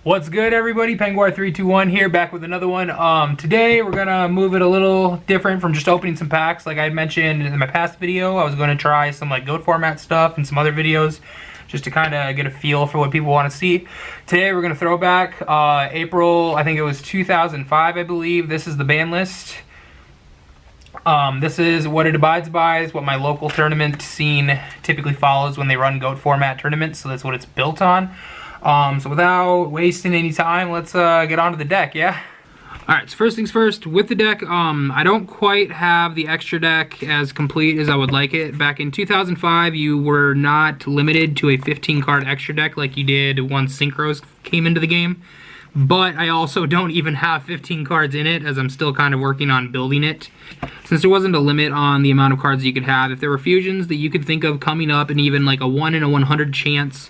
What's good, everybody? Penguar321 here, back with another one. Today we're gonna move it a little different from just opening some packs. Like I mentioned in my past video, I was gonna try some like GOAT format stuff and some other videos just to kind of get a feel for what people want to see. Today we're gonna throw back April, I think it was 2005, I believe. This is the ban list. This is what it abides by, is what my local tournament scene typically follows when they run GOAT format tournaments, so that's what it's built on. So without wasting any time, let's get onto the deck, yeah? Alright, so first things first, with the deck, I don't quite have the extra deck as complete as I would like it. Back in 2005, you were not limited to a 15-card extra deck like you did once Synchros came into the game. But I also don't even have 15 cards in it, as I'm still kind of working on building it. Since there wasn't a limit on the amount of cards you could have, if there were fusions that you could think of coming up and even like a 1 in a 100 chance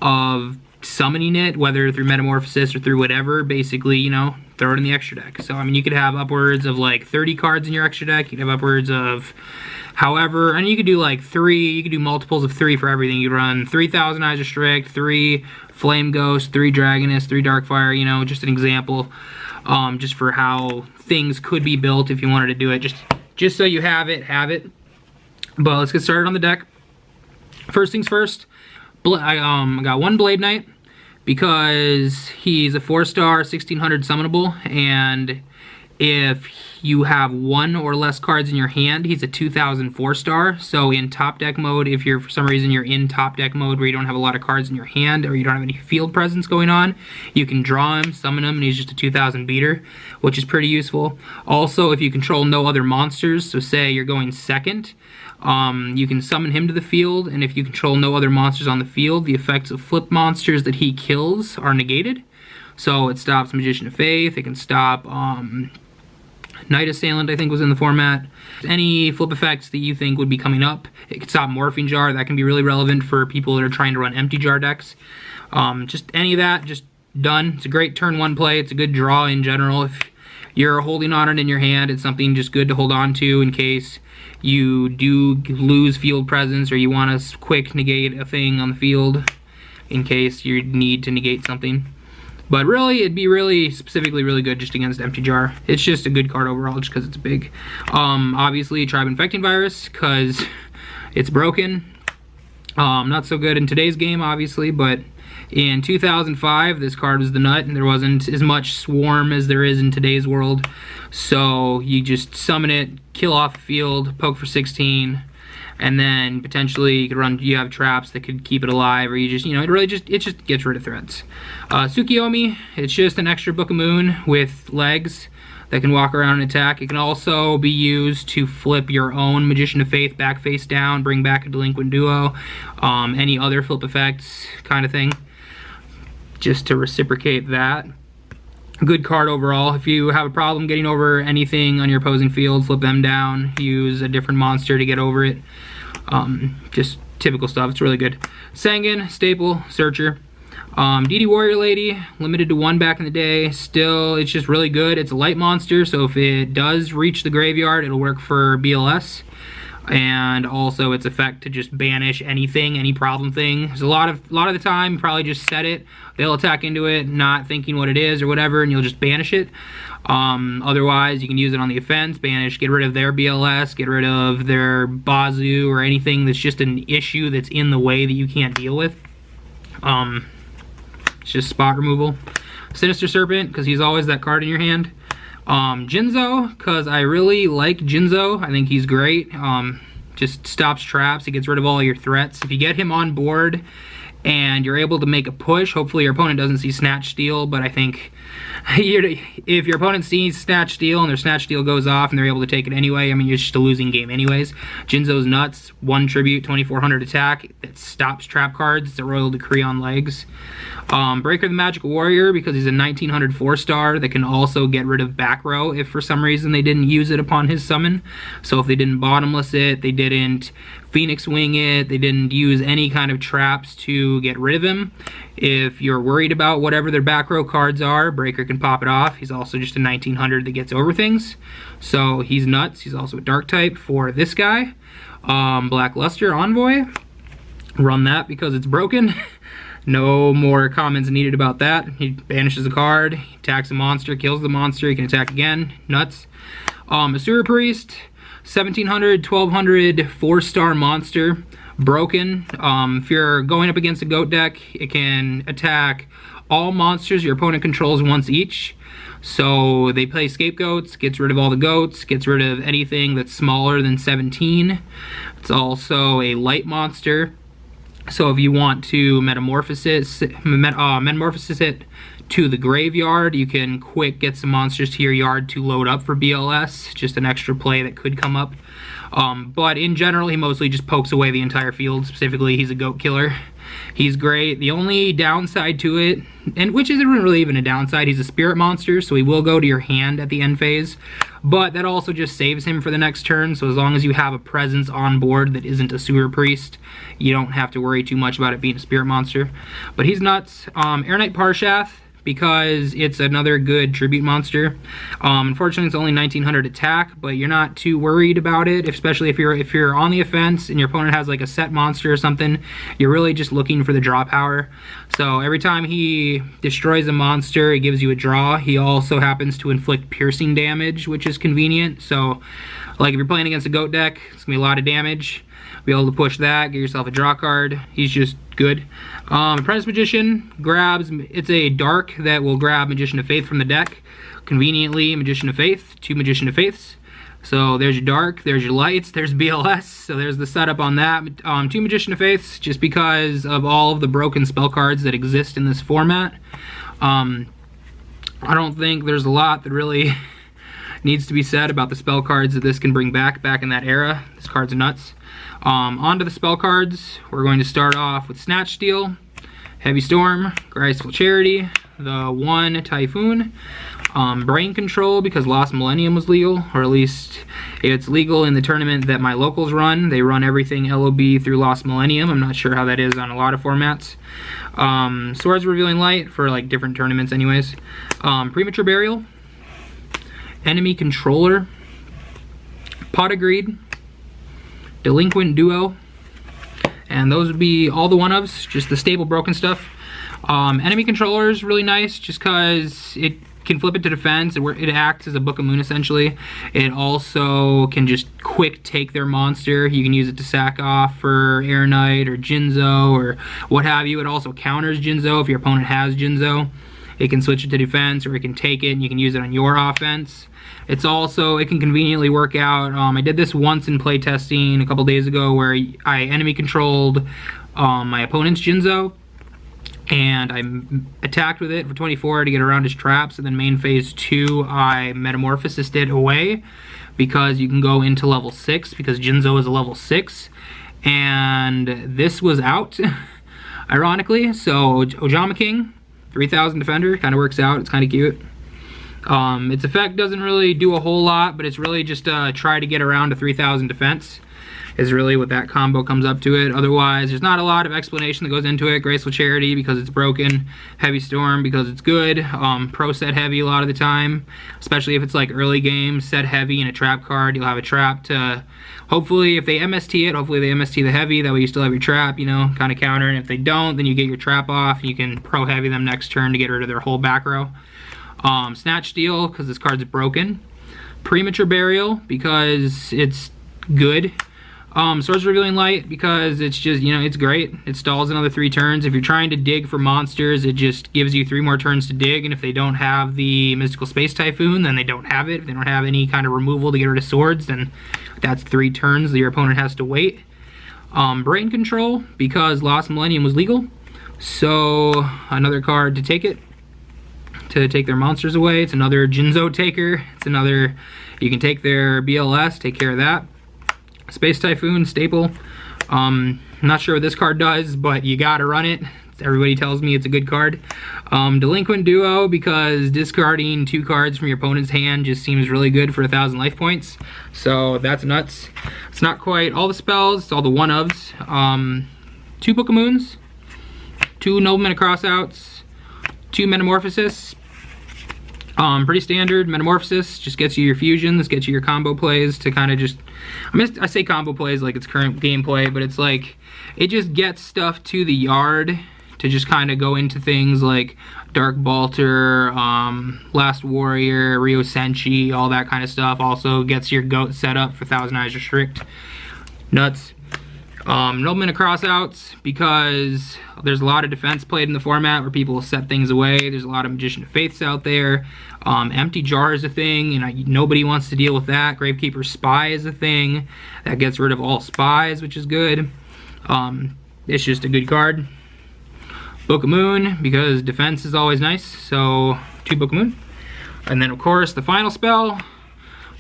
of summoning it, whether through metamorphosis or through whatever, basically, you know, throw it in the extra deck. So I mean, you could have upwards of like 30 cards in your extra deck. You could have upwards of however, and you could do like 3, you could do multiples of 3 for everything. You run 3000 Eyes Restrict, 3 Flame Ghost, 3 Dragoness, 3 Darkfire, you know, just an example, just for how things could be built if you wanted to do it, just so you have it. But let's get started on the deck. First things first, I got one Blade Knight because he's a 4-star, 1600 summonable, and if you have 1 or less cards in your hand, he's a 2000 4-star. So in top deck mode, if you're for some reason you're in top deck mode where you don't have a lot of cards in your hand or you don't have any field presence going on, you can draw him, summon him, and he's just a 2000 beater, which is pretty useful. Also, if you control no other monsters, so say you're going second, you can summon him to the field, and if you control no other monsters on the field, the effects of flip monsters that he kills are negated. So it stops Magician of Faith, it can stop Night Assailant, I think was in the format. Any flip effects that you think would be coming up. It could stop Morphing Jar, that can be really relevant for people that are trying to run empty jar decks. Just any of that, just done. It's a great turn 1 play, it's a good draw in general. If you're holding on it in your hand, it's something just good to hold on to in case you do lose field presence or you want to quick negate a thing on the field in case you need to negate something. But really, it'd be really specifically really good just against Empty Jar. It's just a good card overall just because it's big. Obviously, Tribe Infecting Virus because it's broken. Not so good in today's game, obviously, but in 2005, this card was the nut, and there wasn't as much swarm as there is in today's world. So you just summon it, kill off the field, poke for 16, and then potentially you could run. You have traps that could keep it alive, or you just, you know, it just gets rid of threats. Tsukiyomi, it's just an extra Book of Moon with legs that can walk around and attack. It can also be used to flip your own Magician of Faith back face down, bring back a Delinquent Duo, any other flip effects kind of thing, just to reciprocate that. Good card overall. If you have a problem getting over anything on your opposing field, flip them down, use a different monster to get over it. Just typical stuff. It's really good. Sangan, staple, Searcher. DD Warrior Lady, limited to 1 back in the day. Still, it's just really good. It's a light monster, so if it does reach the graveyard, it'll work for BLS. And also its effect to just banish anything, any problem thing. There's a lot of the time, you probably just set it. They'll attack into it, not thinking what it is or whatever, and you'll just banish it. Otherwise, you can use it on the offense, banish, get rid of their BLS, get rid of their Bazoo or anything that's just an issue that's in the way that you can't deal with. It's just spot removal. Sinister Serpent, because he's always that card in your hand. Jinzo, because I really like Jinzo. I think he's great. Just stops traps. He gets rid of all your threats. If you get him on board and you're able to make a push, hopefully your opponent doesn't see Snatch Steal, but I think if your opponent sees Snatch Steal and their Snatch Steal goes off and they're able to take it anyway, I mean, you're just a losing game anyways. Jinzo's nuts. 1 tribute, 2400 attack. That stops trap cards. It's a Royal Decree on legs. Breaker the Magical Warrior, because he's a 1900 4-star that can also get rid of back row if for some reason they didn't use it upon his summon. So if they didn't bottomless it, they didn't Phoenix Wing it, they didn't use any kind of traps to get rid of him. If you're worried about whatever their back row cards are, Breaker can pop it off. He's also just a 1900 that gets over things. So he's nuts. He's also a dark type for this guy. Black Luster Envoy. Run that because it's broken. No more comments needed about that. He banishes a card, he attacks a monster, kills the monster, he can attack again. Nuts. Asura Priest, 1700, 1200, 4-star monster. Broken. If you're going up against a goat deck, it can attack all monsters your opponent controls once each. So they play scapegoats, gets rid of all the goats, gets rid of anything that's smaller than 17. It's also a light monster. So if you want to metamorphosis it to the graveyard, you can quick get some monsters to your yard to load up for BLS. Just an extra play that could come up. But in general, he mostly just pokes away the entire field. Specifically, he's a goat killer. He's great. The only downside to it, and which isn't really even a downside, he's a spirit monster, so he will go to your hand at the end phase. But that also just saves him for the next turn, so as long as you have a presence on board that isn't a Sewer Priest, you don't have to worry too much about it being a spirit monster. But he's nuts. Air Knight Parshath, because it's another good tribute monster. Unfortunately, it's only 1900 attack, but you're not too worried about it, especially if you're on the offense and your opponent has like a set monster or something. You're really just looking for the draw power. So every time he destroys a monster, it gives you a draw. He also happens to inflict piercing damage, which is convenient. So like if you're playing against a goat deck, it's gonna be a lot of damage. Be able to push that, get yourself a draw card. He's just good. Apprentice Magician grabs, it's a dark that will grab Magician of Faith from the deck. Conveniently, Magician of Faith, 2 Magician of Faiths. So there's your dark, there's your lights, there's BLS. So there's the setup on that. 2 Magician of Faiths, just because of all of the broken spell cards that exist in this format. I don't think there's a lot that really needs to be said about the spell cards that this can bring back in that era. This card's nuts. Onto the spell cards, we're going to start off with Snatch Steal, Heavy Storm, Graceful Charity, the 1 Typhoon, Brain Control because Lost Millennium was legal, or at least it's legal in the tournament that my locals run. They run everything LOB through Lost Millennium. I'm not sure how that is on a lot of formats. Swords Revealing Light for like different tournaments anyways. Premature Burial, Enemy Controller, Pot of Greed, Delinquent Duo, and those would be all the one-ofs, just the stable broken stuff. Enemy Controller is really nice just because it can flip it to defense. It acts as a Book of Moon essentially. It also can just quick take their monster. You can use it to sack off for Air Knight or Jinzo or what have you. It also counters Jinzo if your opponent has Jinzo. It can switch it to defense, or it can take it and you can use it on your offense. It's also, it can conveniently work out. I did this once in playtesting a couple days ago where I enemy controlled my opponent's Jinzo, and I attacked with it for 24 to get around his traps, and then main phase 2 I metamorphosed it away because you can go into level 6 because Jinzo is a level 6, and this was out, ironically. So Ojama King, 3000 defender, kind of works out. It's kind of cute. Its effect doesn't really do a whole lot, but it's really just try to get around to 3000 defense is really what that combo comes up to it. Otherwise, there's not a lot of explanation that goes into it. Graceful Charity because it's broken, Heavy Storm because it's good, pro set heavy a lot of the time, especially if it's like early game, set heavy and a trap card. You'll have a trap to, hopefully if they MST it, hopefully they MST the heavy, that way you still have your trap, you know, kind of counter, and if they don't, then you get your trap off and you can pro heavy them next turn to get rid of their whole back row. Snatch Steal because this card's broken. Premature Burial because it's good. Swords Revealing Light because it's just, you know, it's great. It stalls another 3 turns. If you're trying to dig for monsters, it just gives you 3 more turns to dig, and if they don't have the Mystical Space Typhoon, then they don't have it. If they don't have any kind of removal to get rid of swords, then that's 3 turns that your opponent has to wait. Brain Control because Lost Millennium was legal, so another card to take it, to take their monsters away. It's another Jinzo taker. It's another, you can take their BLS, take care of that. Space Typhoon, staple. I'm not sure what this card does, but you gotta run it. Everybody tells me it's a good card. Delinquent Duo because discarding 2 cards from your opponent's hand just seems really good for 1000 life points. So that's nuts. It's not quite all the spells, it's all the one-ofs. 2 Book of Moons, 2 Noblemen of Crossouts, 2 Metamorphosis. Pretty standard. Metamorphosis just gets you your fusions, gets you your combo plays to kind of just, I say combo plays like it's current gameplay, but it's like, it just gets stuff to the yard to just kind of go into things like Dark Balter, Last Warrior, Ryo Senshi, all that kind of stuff. Also gets your goat set up for Thousand Eyes Restrict. Nuts. Nobleman of Crossouts, because there's a lot of defense played in the format where people will set things away. There's a lot of Magician of Faiths out there. Empty Jar is a thing, and nobody wants to deal with that. Gravekeeper's Spy is a thing. That gets rid of all spies, which is good. It's just a good card. Book of Moon, because defense is always nice, so 2 Book of Moon. And then, of course, the final spell,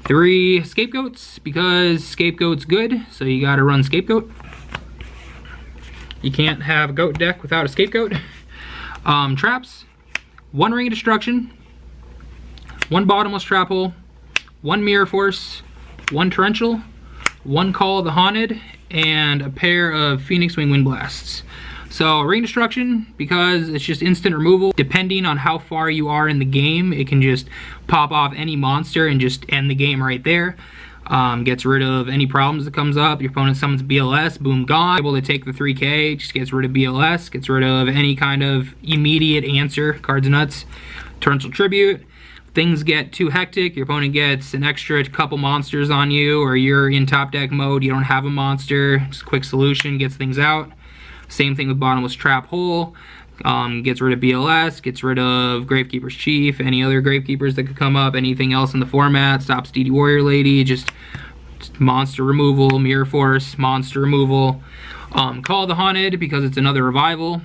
3 Scapegoats, because Scapegoat's good, so you gotta run Scapegoat. You can't have a goat deck without a Scapegoat. Traps, 1 Ring of Destruction, 1 Bottomless Trap Hole, 1 Mirror Force, 1 Torrential, 1 Call of the Haunted, and a pair of Phoenix Wing Wind Blasts. So Ring Destruction, because it's just instant removal. Depending on how far you are in the game, it can just pop off any monster and just end the game right there. Gets rid of any problems that comes up. Your opponent summons BLS, boom, gone. Able to take the 3k, just gets rid of BLS, gets rid of any kind of immediate answer. Cards nuts. Torrential Tribute. Things get too hectic, your opponent gets an extra couple monsters on you, or you're in top deck mode, you don't have a monster, just quick solution, gets things out. Same thing with Bottomless Trap Hole. Gets rid of BLS, gets rid of Gravekeeper's Chief, any other Gravekeepers that could come up, anything else in the format, stops DD Warrior Lady, just monster removal, Mirror Force, monster removal. Call of the Haunted, because it's another revival.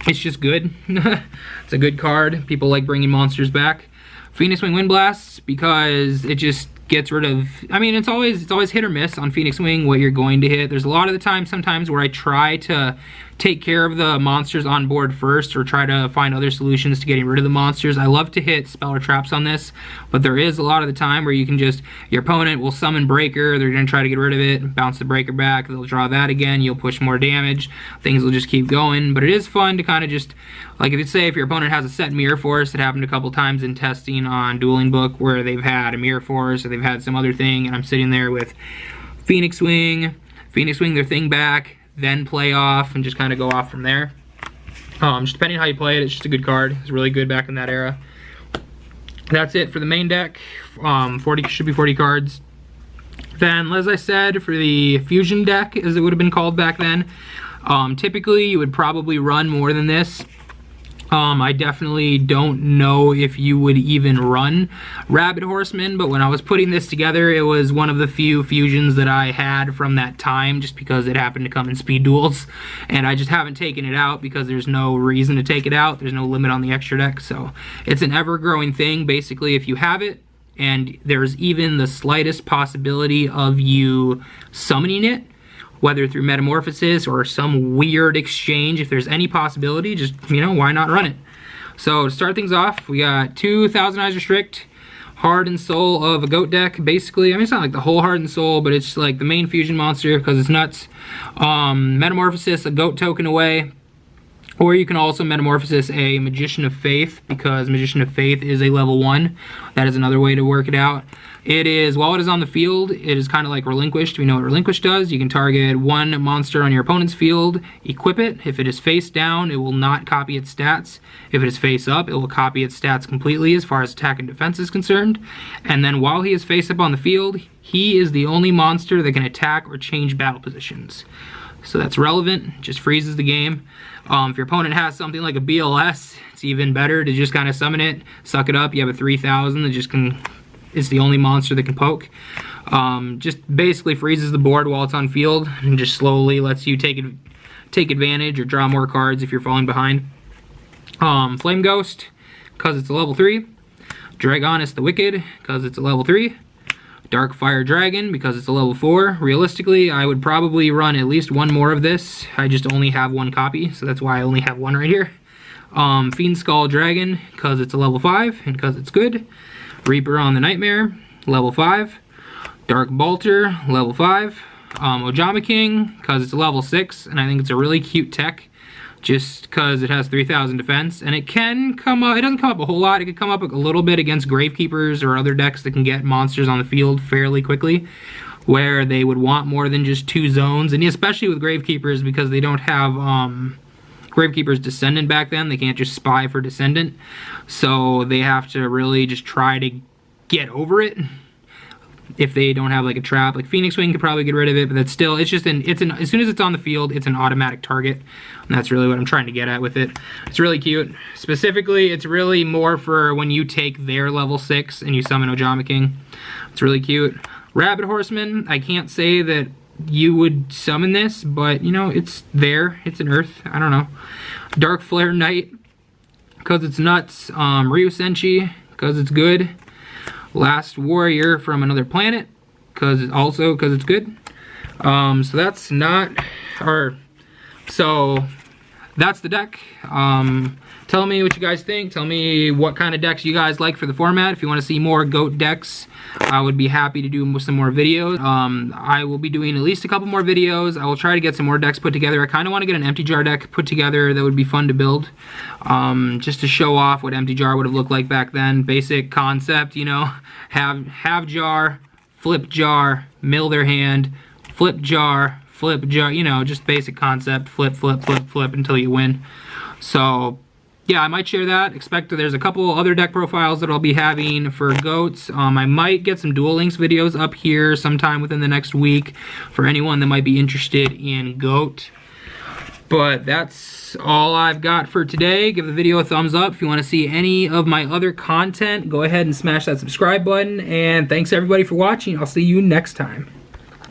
It's just good. It's a good card. People like bringing monsters back. Phoenix Wing Wind Blasts, because it just gets rid of, I mean, it's always hit or miss on Phoenix Wing what you're going to hit. There's a lot of the time sometimes where I try to take care of the monsters on board first, or try to find other solutions to getting rid of the monsters. I love to hit spell or traps on this, but there is a lot of the time where you can just, your opponent will summon Breaker, they're going to try to get rid of it, bounce the Breaker back, they'll draw that again, you'll push more damage, things will just keep going. But it is fun to kind of just, like if your opponent has a set Mirror Force, it happened a couple times in testing on Dueling Book where they've had a Mirror Force or they've had some other thing, and I'm sitting there with Phoenix Wing their thing back, then play off and just kind of go off from there. Just depending on how you play it, it's just a good card. It's really good back in that era. That's it for the main deck. 40 should be 40 cards. Then, as I said, for the fusion deck, as it would have been called back then, typically you would probably run more than this. I definitely don't know if you would even run Rabid Horseman, but when I was putting this together, it was one of the few fusions that I had from that time, just because it happened to come in speed duels, and I just haven't taken it out because there's no reason to take it out. There's no limit on the extra deck, so it's an ever-growing thing. Basically, if you have it, and there's even the slightest possibility of you summoning it, whether through Metamorphosis or some weird exchange, if there's any possibility, just, you know, why not run it? So to start things off, we got 2 Thousand Eyes Restrict, Heart and Soul of a goat deck, basically. I mean, it's not like the whole Heart and Soul, but it's like the main fusion monster because it's nuts. Metamorphosis, a goat token away. Or you can also Metamorphosis a Magician of Faith, because Magician of Faith is a level 1. That is another way to work it out. It is, while it is on the field, it is kind of like Relinquished. We know what Relinquished does. You can target 1 monster on your opponent's field, equip it. If it is face down, it will not copy its stats. If it is face up, it will copy its stats completely as far as attack and defense is concerned. And then while he is face up on the field, he is the only monster that can attack or change battle positions. So that's relevant, just freezes the game. If your opponent has something like a BLS, it's even better to just kind of summon it, suck it up. You have a 3000 that just can, it's the only monster that can poke. Just basically freezes the board while it's on field and just slowly lets you take advantage or draw more cards if you're falling behind. Flame Ghost, because it's a level 3. Dragoness the Wicked, because it's a level 3. Dark Fire Dragon, because it's a level 4. Realistically, I would probably run at least 1 more of this. I just only have 1 copy, so that's why I only have 1 right here. Fiend Skull Dragon, because it's a level 5, and because it's good. Reaper on the Nightmare, level 5. Dark Balter, level 5. Ojama King, because it's a level 6, and I think it's a really cute tech. Just because it has 3000 defense, and it can come up, it doesn't come up a whole lot, it can come up a little bit against Gravekeepers or other decks that can get monsters on the field fairly quickly, where they would want more than just 2 zones, and especially with Gravekeepers because they don't have Gravekeeper's Descendant back then. They can't just spy for Descendant. So they have to really just try to get over it. If they don't have like a trap, like Phoenix Wing could probably get rid of it, but that's still, it's just as soon as it's on the field, it's an automatic target. And that's really what I'm trying to get at with it. It's really cute. Specifically, it's really more for when you take their level 6 and you summon Ojama King. It's really cute. Rabbit Horseman, I can't say that you would summon this, but you know, it's there. It's an Earth. I don't know. Dark Flare Knight, because it's nuts. Ryu Senshi, because it's good. Last Warrior from Another Planet, because it's good. So that's not, so that's the deck. Tell me what you guys think. Tell me what kind of decks you guys like for the format. If you want to see more GOAT decks, I would be happy to do some more videos. I will be doing at least a couple more videos. I will try to get some more decks put together. I kind of want to get an Empty Jar deck put together that would be fun to build. Just to show off what Empty Jar would have looked like back then. Basic concept, you know. Have jar, flip jar, mill their hand, flip jar, you know, just basic concept. Flip, flip, flip, flip until you win. So yeah, I might share that. Expect there's a couple other deck profiles that I'll be having for GOATs. I might get some Duel Links videos up here sometime within the next week for anyone that might be interested in GOAT. But that's all I've got for today. Give the video a thumbs up. If you want to see any of my other content, go ahead and smash that subscribe button. And thanks everybody for watching. I'll see you next time.